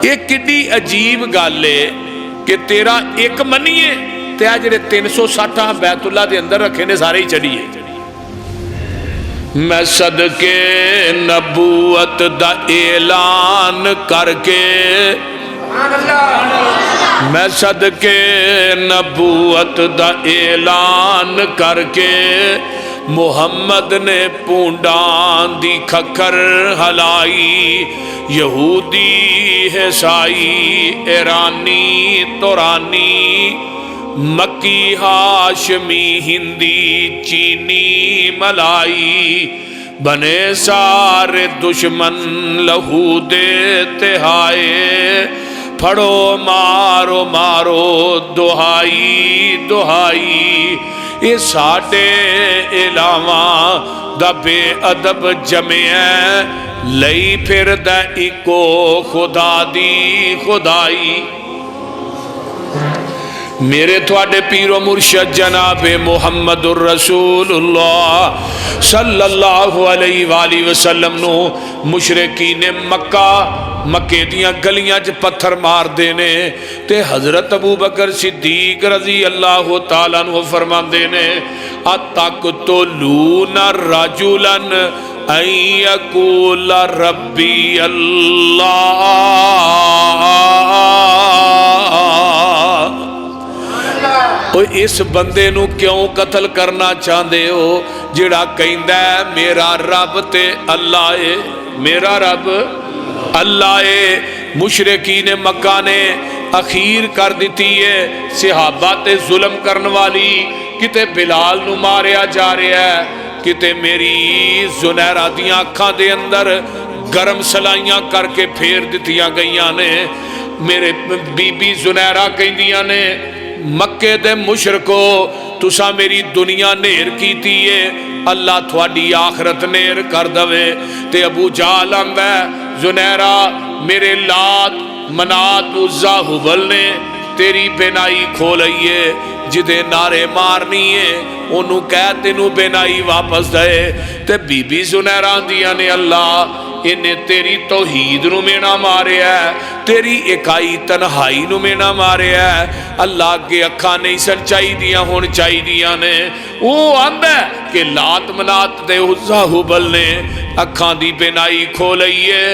ये किड्डी अजीब गल है कि तेरा एक मनीए ते आ जिहड़े 360 बैतुल्ला दे अंदर रखे ने सारे ही चढ़ीए। मैं सदके नबूवत दा ऐलान करके, मैं सदके नबूवत दा ऐलान करके मुहम्मद ने पूंडां दी खखर हलाई। यहूदी ईसाई ईरानी तुरानी मक्की हाशमी हिंदी चीनी मलाई बने सारे दुश्मन लहू दे तिहाए। फड़ो मारो मारो दुहाई दुहाई, ये साडे इलावा दा बेअदब जमिया लई फिरदा इको खुदा दी खुदाई। मेरे थोड़े पीरो मुर्शद जनाबे मुहम्मदुर रसूलुल्लाह सल्लल्लाहु अलैहि वसल्लम नो मुशरिकीन मक्का मक्के दियां गलियां च पत्थर मारदे ने ते हजरत अबू बकर सिद्दीक रजी अल्लाह तआला अन्हु फरमांदे ने अतक़तुलूना रजुलन अन यक़ूल रब्बी अल्लाह। इस बंदे नू क्यों कतल करना चाहते हो जिहड़ा कहंदा है मेरा रब ते अल्लाह है, मेरा रब अल्लाह है। मुशरिकीन मक्का ने अखीर कर दी है सहाबा ते जुल्म करने वाली। किते बिलाल नू मारिया जा रहा है, किते मेरी जुनैरा दियां अखां दे अंदर गर्म सलाइयां करके फेर दित्तियां गईयां ने। मेरे बीबी जुनैरा कहंदियां ने मक्के दे मुशरको तुसा मेरी दुनिया नेर कीती है, अल्लाह थोड़ी आखरत नेर कर दवे। ते अबू जाल आंदा जुनैरा मेरे लात मनात उज़्ज़ा हुबल ने तेरी बेनाई खोलई है, जिदे नारे मारनी है ओनू कह तेनू बेनाई वापस दे। ते बीबी जुनैरा आंदियां ने अल्लाह इन्हें तेरी तौहीद नू मेना मारिया, तेरी इकाई तन्हाई नू मेना मारिया। अल्लाह के अखा नहीं सन चाहिदियां हुण चाहिदियां ने। वो आंदा कि लात मनात दे उज़्ज़ा हुबल ने अखां दी बेनाई खोलई है,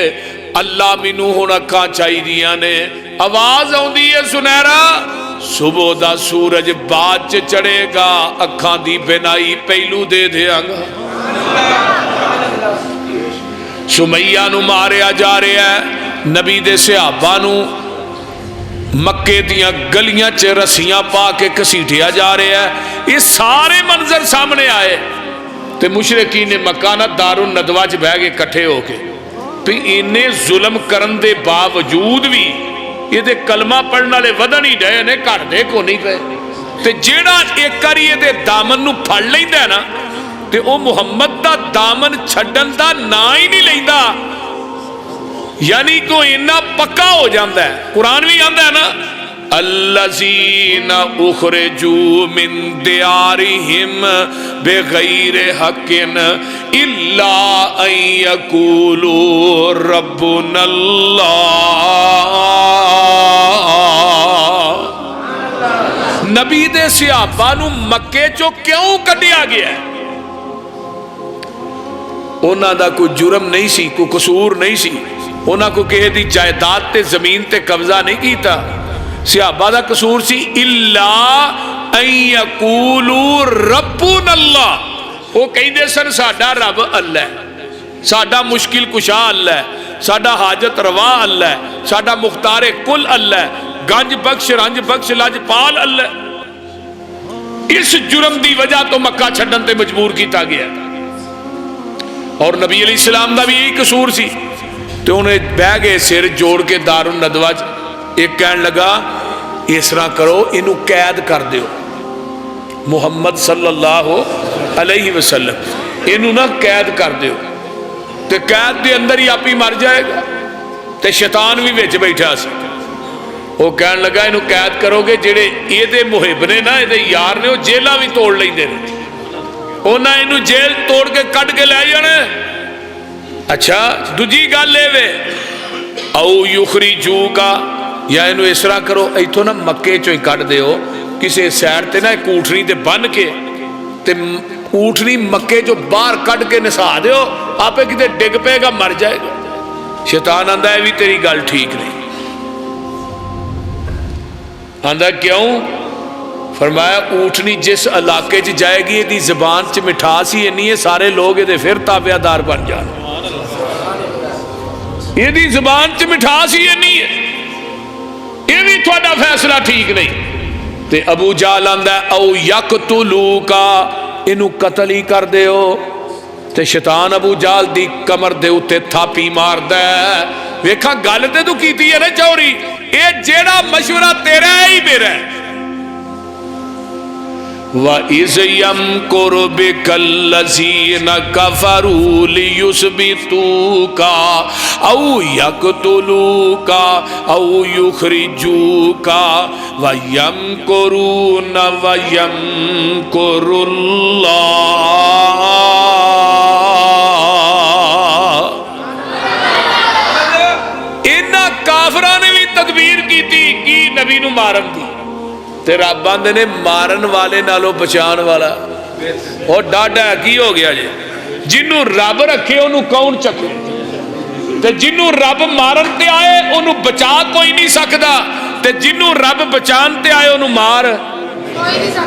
अल्लाह मैनू हुण अखां चाहिदियां ने। आवाज आउंदी है सुनहरा सुबह दा सूरज बाद च चढ़ेगा, अखां दी बेनाई पहलू दे देंगा। सुमैया नू मारिया जा रहा है, नबी दे सहाबा नू मक्के दियां गलियां च रस्सियां पा के घसीटिया जा रहा है। ये सारे मंजर सामने आए ते मुशरिकीन ने मक्का ना दारुन नदवा च बह के इकट्ठे होके भी इन्ने जुल्म करन दे बावजूद भी ये कलमा पढ़ने वाले वधन ही डे ने, घटदे को नहीं पे। ते जेड़ा एक बारी ये दामन नू फड़ लैंदा ना ते ओ मुहम्मद दा दामन छड्डन दा ना ही नहीं लैंदा, यानी को इन्ना पक्का हो जाता है। कुरान भी आंदा है ना अल्लज़ीना उखरिजू मिन दियारिहिम बिगैर हक़्क़िन इल्ला अन यक़ूलू रब्बुनल्लाह। नबी दे सहाबा नू मक्के चों क्यों कढ़िया गया? उन्हां दा कोई जुर्म नहीं सी, कोई कसूर नहीं सी, उन्हां को किसी दी जायदाद ते जमीन ते कब्जा नहीं कीता। सहाबा दा कसूर सी इल्ला अन यक़ूलू रब्बुनल्लाह। वो कहंदे सन साडा रब अल्लाह है, साडा मुश्किल कुशा अल्लाह है, साडा हाजत रवा अल्लाह है, साडा मुख्तारे कुल अल्लाह है, गंज बख्श रंज बख्श लजपाल अल्लाह। इस जुर्म की वजह तो मक्का छड्डन ते मजबूर किया गया। और नबी अलैहिस्सलाम दा भी यही कसूर सी। तो उन्हें बह गए सिर जोड़ के दारुन नदवा च। एक कहन लगा इस तरह करो इनू कैद कर दो, मुहम्मद सल्लल्लाहु अलैहि वसल्लम इनू ना कैद कर दो, तो कैद के अंदर ही आप ही मर जाएगा। तो शैतान भी विच बैठा सी। वो कहन लगा इनू कैद करोगे जेड़े ये मुहिब ने ना, ये यार ने, वो जेलां भी तोड़ लेंदे ने, उन्हें इनू जेल तोड़ के कट के लै जाने। अच्छा दूजी गल ये औ युखरिजू का, या इनू इस तरह करो, इथों ना मक्के चो ही कढ़ दिओ, किसी सैड ते ना एक ऊठनी ते बन के ते ऊठनी मक्के चो बाहर कढ़ के नसा दिओ, आपे किते डिग पेगा, मर जाएगा। शैतान आंदा है भी तेरी गल ठीक नहीं। आंदा क्यों? फरमाया ऊठनी जिस इलाके च जाएगी इहदी जबान च मिठास ही इन्नी है, सारे लोग ये फिर ताबेदार बन जाए। इहदी जबान च मिठास ही इन्नी है, यह भी थोड़ा फैसला ठीक नहीं। ते अबू जाल आंदा औ यकतुलू का, इनू कतल ही कर दिओ। ते शैतान अबू जाल दी कमर दे उत्ते थापी मारदा है। वेखा गल ते तू कीती है ना चौरी, ये जेड़ा मशवरा तेरा है ही मेरा है। वइज़ यमकुरु बिकल्लज़ीना कफ़रू लियुस्बितूका औ यक़्तुलूका औ युख़रिजूका वयमकुरून वयमकुरुल्लाह। इन्हां काफरां ने भी तदबीर की नबी नूं मारन दी, ते रब आंदे ने मारन वाले नालों बचाने वाला और डाढ़ा की हो गया जी। जिन्हों रब रखे उन्होंने कौन चके, ते जिन्हों रब मारन ते आए उन्होंने बचा कोई नहीं सकता, ते जिन्हों रब बचान ते आए उन्होंने मार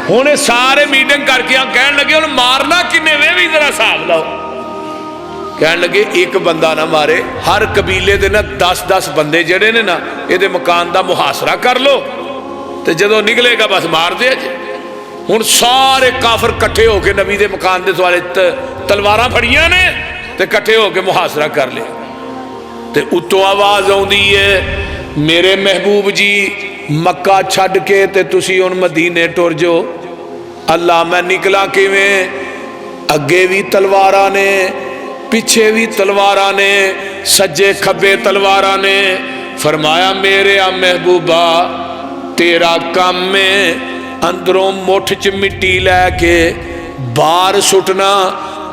हुण सारे मीटिंग करके कहन लगे उन्हें मारना किन्ने वे भी जरा हिसाब लाओ। कहन लगे एक बंदा ना मारे, हर कबीले दे ना 10-10 बंदे जड़े ने ना ये मकान का मुहासरा कर लो, तो जदों निकलेगा बस मार दे जे। हुण सारे काफर कट्ठे होके नबी दे मकान दे दुआले तलवारां फड़ियां ने ते कट्ठे होके मुहासरा कर लिया। ते उत्तों आवाज आउंदी है, मेरे महबूब जी मक्का छड्ड के ते तुसी हुण मदीने टुर जाओ। अल्लाह मैं निकला किवें? अगे भी तलवारां ने, पिछे भी तलवारां ने, सज्जे खब्बे तलवारां ने। फरमाया मेरे आ महबूबा तेरा काम में अंदरों मुठ च मिट्टी लैके बाहर सुटना।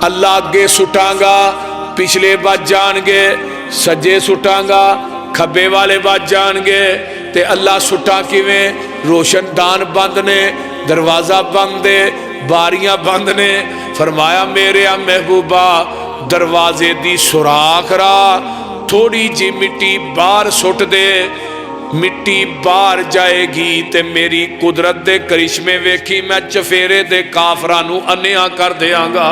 अल्लाह अगे सुटांगा, पिछले बच जाएंगे, सज्जे सुटांगा, खब्बे वाले बच जाएंगे। ते अल्लाह सुटा किवें? रोशनदान बंद ने, दरवाज़ा बंद है, बारियां बंद ने। फरमाया मेरे आ महबूबा दरवाजे दी सुराख रा, थोड़ी जी मिट्टी बाहर सुट दे, मिट्टी बाहर जाएगी ते मेरी कुदरत दे करिश्मे वेखी मैं चफेरे दे काफरां नूं अन्नेआ कर देंगा।